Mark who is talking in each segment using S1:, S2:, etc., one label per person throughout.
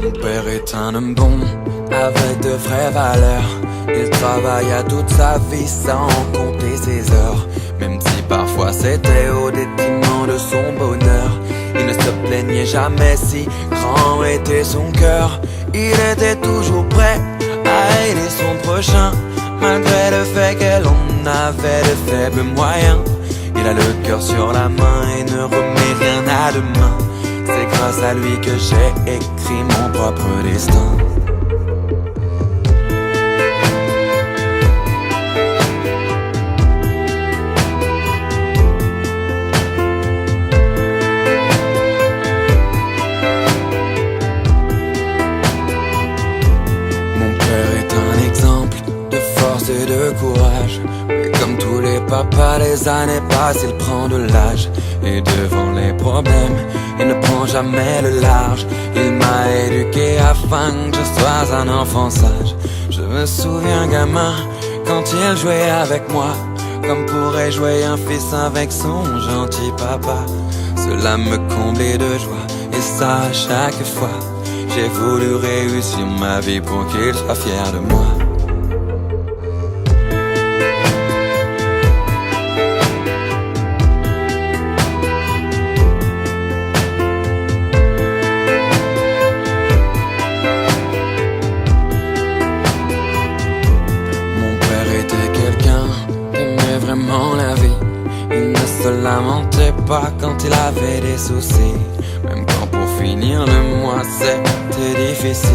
S1: Mon père est un homme bon, avec de vraies valeurs. Il travailla toute sa vie sans compter ses heures. Même si parfois c'était au détriment de son bonheur, il ne se plaignait jamais, si grand était son cœur. Il était toujours prêt à aider son prochain, malgré le fait qu'elle en avait de faibles moyens. Il a le cœur sur la main et ne remet rien à demain. C'est grâce à lui que j'ai écrit mon propre destin. Mon père est un exemple de force et de courage. Mais comme tous les papas, les années passent, il prend de l'âge. Et devant les problèmes, il ne prend jamais le large. Il m'a éduqué afin que je sois un enfant sage. Je me souviens gamin, quand il jouait avec moi, comme pourrait jouer un fils avec son gentil papa. Cela me comblait de joie, et ça à chaque fois. J'ai voulu réussir ma vie pour qu'il soit fier de moi. La vie, il ne se lamentait pas quand il avait des soucis, même quand pour finir le mois c'était difficile.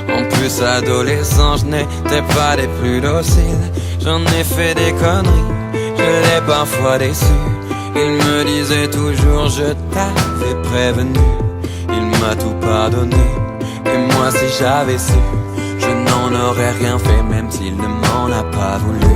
S1: En plus adolescent, je n'étais pas des plus dociles. J'en ai fait des conneries, je l'ai parfois déçu. Il me disait toujours je t'avais prévenu. Il m'a tout pardonné, et moi si j'avais su, je n'en aurais rien fait même s'il ne m'en a pas voulu.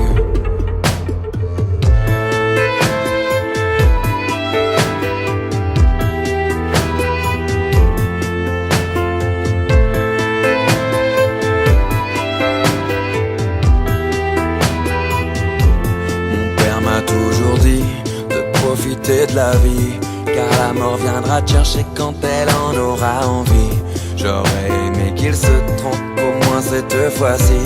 S1: Profiter de la vie, car la mort viendra te chercher quand elle en aura envie. J'aurais aimé qu'il se trompe au moins cette fois-ci.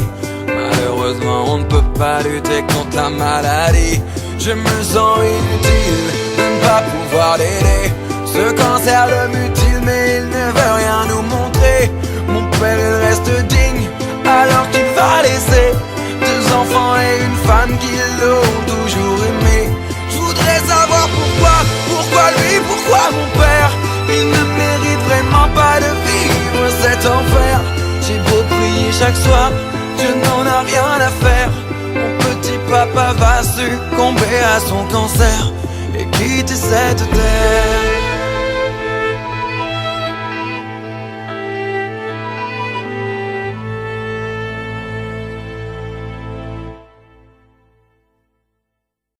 S1: Malheureusement on ne peut pas lutter contre la maladie. Je me sens inutile de ne pas pouvoir l'aider. Ce cancer le mutile mais il ne veut rien nous montrer. Mon père il reste digne alors qu'il va laisser 2 enfants et une femme qui l'ont toujours aimé. Je voudrais savoir pourquoi lui, pourquoi mon père. Il ne mérite vraiment pas de vivre cet enfer. J'ai beau prier chaque soir, Dieu n'en a rien à faire. Mon petit papa va succomber à son cancer et quitter cette terre.